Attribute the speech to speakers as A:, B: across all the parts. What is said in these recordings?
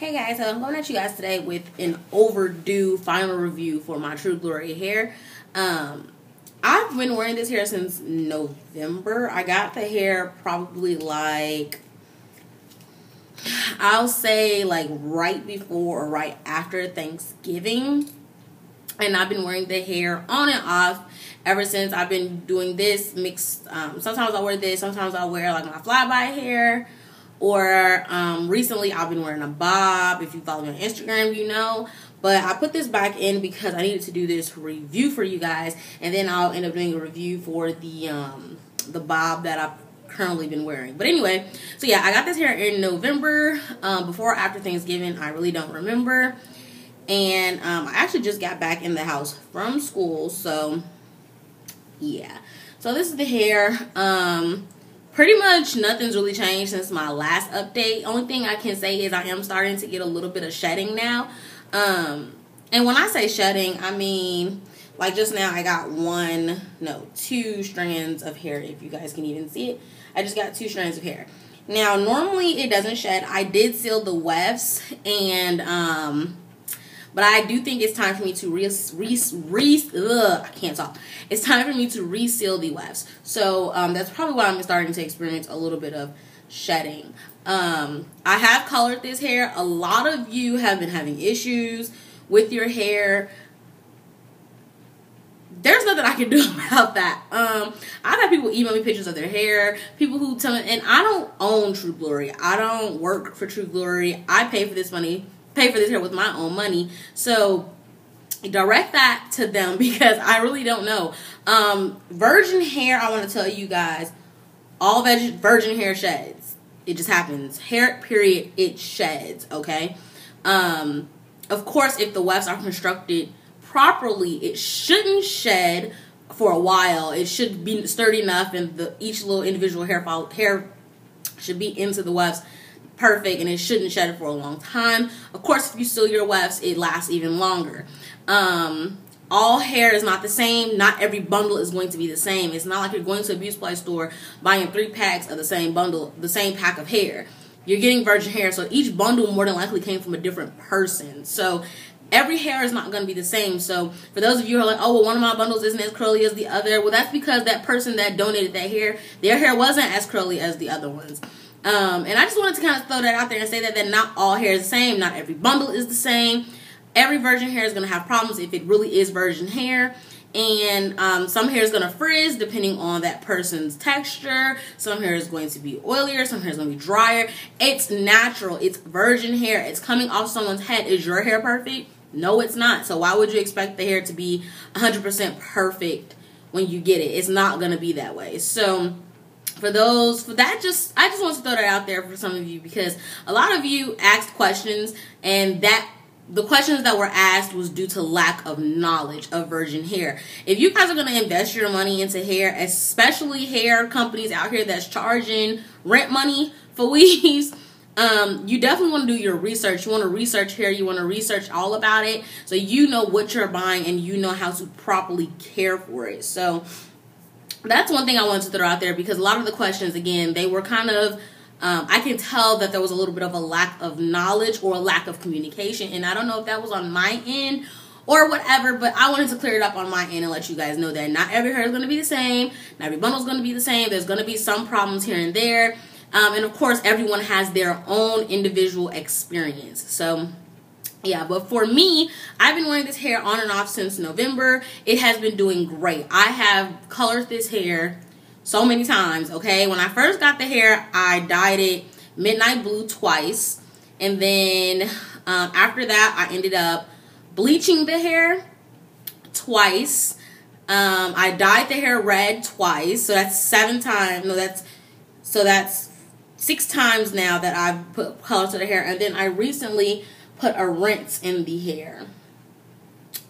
A: Hey guys, so I'm going at you guys today with an overdue final review for my True Glory hair. I've been wearing this hair since November. I got the hair probably I'll say right before or right after Thanksgiving. And I've been wearing the hair on and off ever since. I've been doing this mixed. Sometimes I wear this, sometimes I wear my flyby hair. Or recently I've been wearing a bob. If you follow me on Instagram, you know. But I put this back in because I needed to do this review for you guys. And then I'll end up doing a review for the bob that I've currently been wearing. But anyway, so yeah, I got this hair in November. Before or after Thanksgiving, I really don't remember. And I actually just got back in the house from school. So yeah. So this is the hair. Pretty much nothing's really changed since my last update. Only thing I can say is I am starting to get a little bit of shedding now. And when I say shedding, I mean, just now I got two strands of hair, if you guys can even see it. I just got 2 strands of hair. Now, normally it doesn't shed. I did seal the wefts, and but I do think it's time for me to I can't talk. It's time for me to reseal the wefts. So that's probably why I'm starting to experience a little bit of shedding. I have colored this hair. A lot of you have been having issues with your hair. There's nothing I can do about that. I've had people email me pictures of their hair. People who tell me, and I don't own True Glory. I don't work for True Glory. I pay for this hair with my own money. So direct that to them because I really don't know. Virgin hair, I want to tell you guys, all virgin hair sheds. It just happens. Hair, period, it sheds, okay? Of course, if the wefts are constructed properly, it shouldn't shed for a while. It should be sturdy enough, and each little individual hair should be into the wefts perfect, and it shouldn't shed for a long time. Of course, if you seal your wefts, it lasts even longer. All hair is not the same. Not every bundle is going to be the same. It's not like you're going to a beauty supply store buying 3 packs of the same bundle, the same pack of hair. You're getting virgin hair, so each bundle more than likely came from a different person. So every hair is not going to be the same. So for those of you who are like, oh, well, one of my bundles isn't as curly as the other, well, that's because that person that donated that hair, their hair wasn't as curly as the other ones. And I just wanted to kind of throw that out there and say that not all hair is the same. Not every bundle is the same. Every virgin hair is going to have problems if it really is virgin hair. And some hair is going to frizz depending on that person's texture. Some hair is going to be oilier. Some hair is going to be drier. It's natural. It's virgin hair. It's coming off someone's head. Is your hair perfect? No, it's not. So why would you expect the hair to be 100% perfect when you get it? It's not going to be that way. So I just want to throw that out there for some of you because a lot of you asked questions, and the questions that were asked was due to lack of knowledge of virgin hair. If you guys are going to invest your money into hair, especially hair companies out here that's charging rent money for weaves, you definitely want to do your research. You want to research hair. You want to research all about it so you know what you're buying and you know how to properly care for it. So that's one thing I wanted to throw out there because a lot of the questions, again, they were kind of, I can tell that there was a little bit of a lack of knowledge or a lack of communication. And I don't know if that was on my end or whatever, but I wanted to clear it up on my end and let you guys know that not every hair is going to be the same. Not every bundle is going to be the same. There's going to be some problems here and there. And of course, everyone has their own individual experience. So yeah, but for me, I've been wearing this hair on and off since November. It has been doing great. I have colored this hair so many times, okay? When I first got the hair, I dyed it midnight blue twice. And then after that, I ended up bleaching the hair twice. I dyed the hair red twice. So that's 7 times. No, that's 6 times now that I've put color to the hair. And then I recently put a rinse in the hair.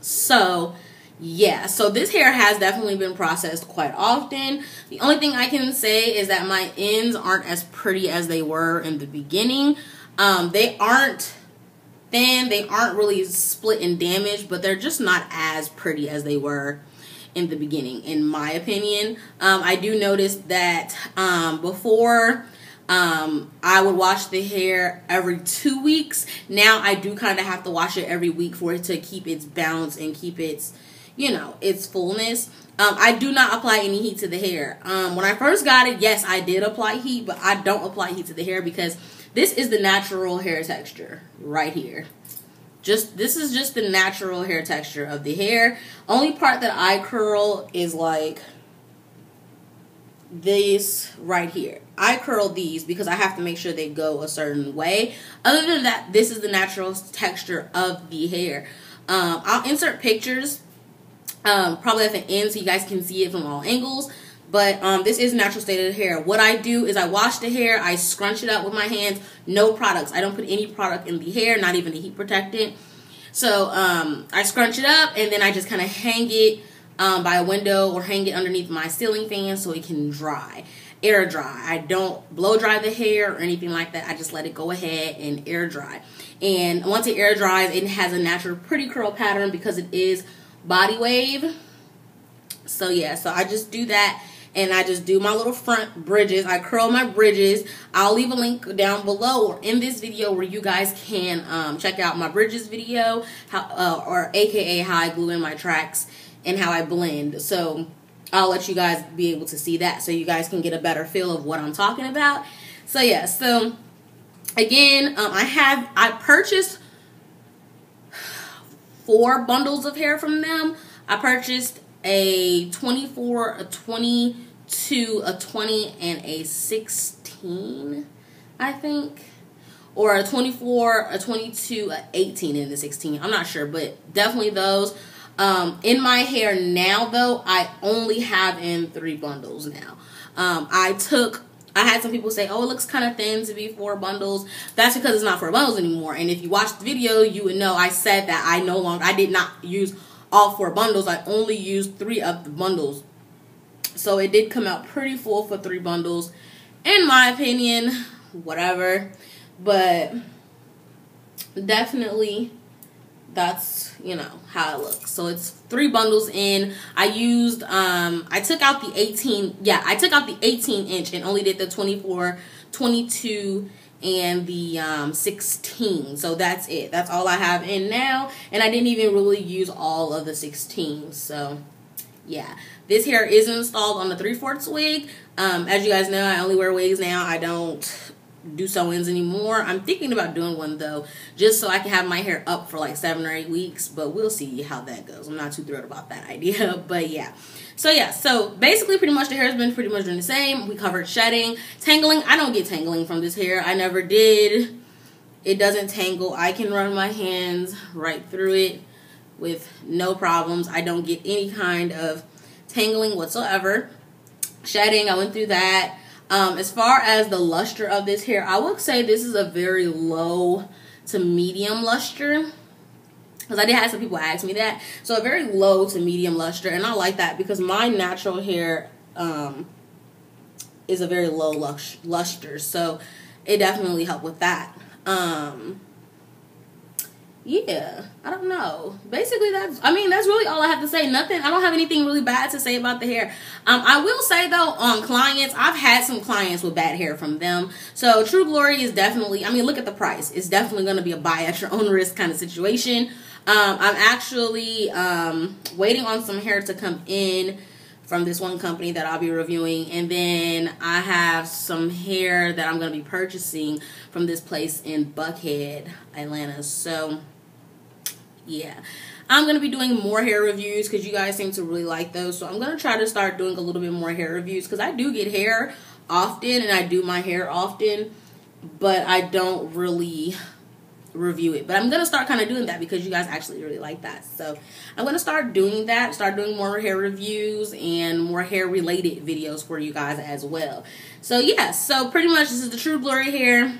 A: So yeah, so this hair has definitely been processed quite often. The only thing I can say is that my ends aren't as pretty as they were in the beginning. They aren't thin, they aren't really split and damaged, but they're just not as pretty as they were in the beginning, in my opinion. I do notice that before I would wash the hair every 2 weeks. Now I do kind of have to wash it every week for it to keep its balance and keep its, you know, its fullness. I do not apply any heat to the hair. When I first got it, yes, I did apply heat, but I don't apply heat to the hair because this is the natural hair texture right here. This is just the natural hair texture of the hair. Only part that I curl is like this right here. I curl these because I have to make sure they go a certain way. Other than that, this is the natural texture of the hair. I'll insert pictures probably at the end so you guys can see it from all angles. But this is natural state of the hair. What I do is I wash the hair, I scrunch it up with my hands, no products. I don't put any product in the hair, not even a heat protectant. So I scrunch it up and then I just kind of hang it by a window or hang it underneath my ceiling fan so it can dry, air dry. I don't blow dry the hair or anything like that. I just let it go ahead and air dry. And once it air dries, it has a natural pretty curl pattern because it is body wave. So yeah, so I just do that. And I just do my little front bridges. I curl my bridges. I'll leave a link down below or in this video where you guys can check out my bridges video, or aka how I glue in my tracks and how I blend. So I'll let you guys be able to see that so you guys can get a better feel of what I'm talking about. So yeah, so again, I purchased 4 bundles of hair from them. I purchased a 24, a 22, a 20, and a 16, I think. Or a 24, a 22, a 18, and a 16. I'm not sure, but definitely those. In my hair now, though, I only have in 3 bundles now. I had some people say, oh, it looks kind of thin to be 4 bundles. That's because it's not 4 bundles anymore. And if you watched the video, you would know I said that I did not use all 4 bundles. I only used 3 of the bundles. So it did come out pretty full for 3 bundles. In my opinion, whatever. But definitely that's, you know, how it looks. So it's 3 bundles in. I used, I took out the 18, yeah, I took out the 18 inch and only did the 24, 22, and the 16. So that's it. That's all I have in now. And I didn't even really use all of the 16. So yeah, this hair is installed on the 3/4 wig. As you guys know, I only wear wigs now. I don't do sew-ins anymore. I'm thinking about doing one though, just so I can have my hair up for like 7 or 8 weeks, but we'll see how that goes. I'm not too thrilled about that idea, but yeah. So yeah, so basically pretty much the hair has been pretty much doing the same. We covered shedding. Tangling, I don't get tangling from this hair. I never did. It doesn't tangle. I can run my hands right through it with no problems. I don't get any kind of tangling whatsoever. Shedding, I went through that. As far as the luster of this hair, I would say this is a very low to medium luster. Because I did have some people ask me that. So a very low to medium luster. And I like that because my natural hair is a very low luster. So it definitely helped with that. Yeah, I don't know. Basically, that's really all I have to say. I don't have anything really bad to say about the hair. I will say, though, on clients, I've had some clients with bad hair from them. So, True Glory is definitely, look at the price. It's definitely going to be a buy at your own risk kind of situation. I'm actually waiting on some hair to come in from this one company that I'll be reviewing. And then I have some hair that I'm going to be purchasing from this place in Buckhead, Atlanta. So, yeah. I'm going to be doing more hair reviews because you guys seem to really like those. So, I'm going to try to start doing a little bit more hair reviews because I do get hair often and I do my hair often. But I don't really review it. But I'm going to start kind of doing that because you guys actually really like that. So I'm going to start doing that, start doing more hair reviews and more hair related videos for you guys as well. So yeah, so pretty much this is the True Glory hair.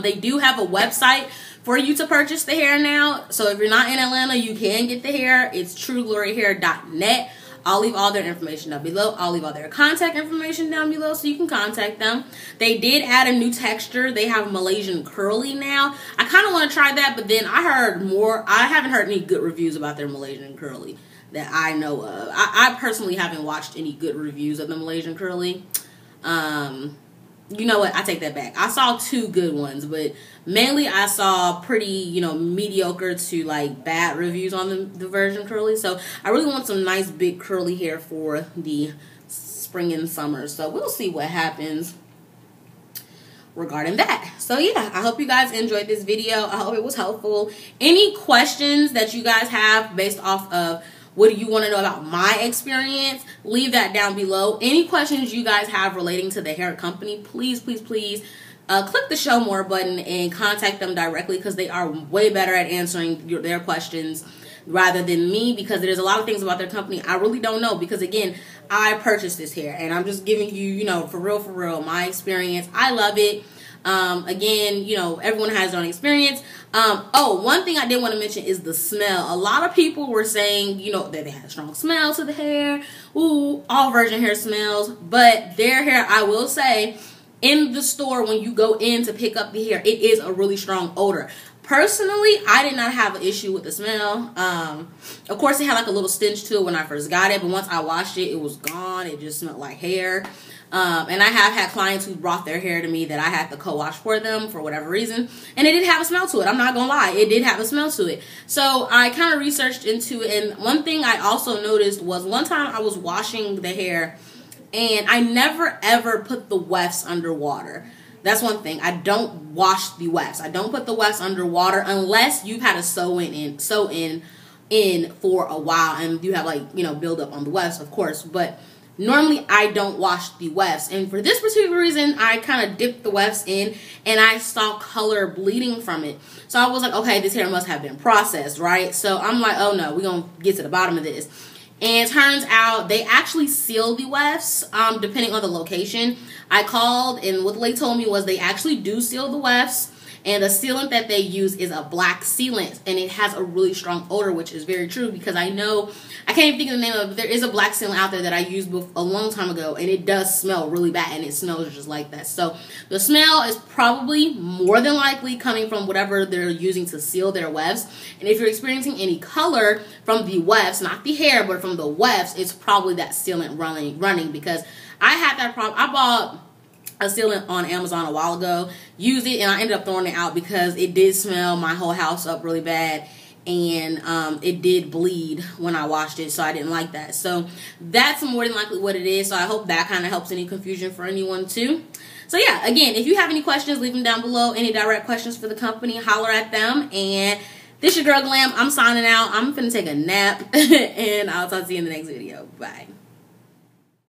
A: They do have a website for you to purchase the hair now. So if you're not in Atlanta, you can get the hair. It's truegloryhair.net. I'll leave all their information down below. I'll leave all their contact information down below so you can contact them. They did add a new texture. They have Malaysian curly now. I kind of want to try that, but then I heard more. I haven't heard any good reviews about their Malaysian curly that I know of. I personally haven't watched any good reviews of the Malaysian curly. you know what? I take that back. I saw 2 good ones, but mainly I saw pretty, you know, mediocre to like bad reviews on the version curly. So I really want some nice big curly hair for the spring and summer. So we'll see what happens regarding that. So yeah, I hope you guys enjoyed this video. I hope it was helpful. Any questions that you guys have based off of what do you want to know about my experience, leave that down below. Any questions you guys have relating to the hair company, please, please, please click the show more button and contact them directly, because they are way better at answering their questions rather than me, because there's a lot of things about their company I really don't know, because again, I purchased this hair and I'm just giving you, you know, for real, my experience. I love it. Again, you know, everyone has their own experience. Oh, one thing I did want to mention is the smell. A lot of people were saying, you know, that they had a strong smell to the hair. Ooh, all virgin hair smells. But their hair, I will say, in the store when you go in to pick up the hair, it is a really strong odor. Personally, I did not have an issue with the smell. Of course, it had like a little stench to it when I first got it, but once I washed it, it was gone. It just smelled like hair. And I have had clients who brought their hair to me that I had to co-wash for them for whatever reason, and it did have a smell to it. I'm not gonna lie, it did have a smell to it. So I kind of researched into it, and one thing I also noticed was one time I was washing the hair, and I never ever put the wefts under water. That's one thing. I don't wash the wefts. I don't put the wefts under water unless you've had to sew in for a while and you have, like, you know, build up on the wefts, of course. But normally I don't wash the wefts, and for this particular reason, I kind of dipped the wefts in and I saw color bleeding from it. So I was like, okay, this hair must have been processed, right? So I'm like, oh no, we're gonna get to the bottom of this. And it turns out they actually seal the wefts depending on the location. I called, and what they told me was they actually do seal the wefts, and the sealant that they use is a black sealant, and it has a really strong odor, which is very true, because I know, I can't even think of the name of it, but there is a black sealant out there that I used a long time ago, and it does smell really bad, and it smells just like that. So the smell is probably more than likely coming from whatever they're using to seal their wefts, and if you're experiencing any color from the wefts, not the hair, but from the wefts, it's probably that sealant running, because I had that problem. I bought a sealant on Amazon a while ago, used it, and I ended up throwing it out because it did smell my whole house up really bad, and it did bleed when I washed it, so I didn't like that. So that's more than likely what it is. So I hope that kind of helps any confusion for anyone too. So yeah, again, if you have any questions, leave them down below. Any direct questions for the company, holler at them. And this your girl Glam. I'm signing out. I'm finna take a nap, and I'll talk to you in the next video. Bye.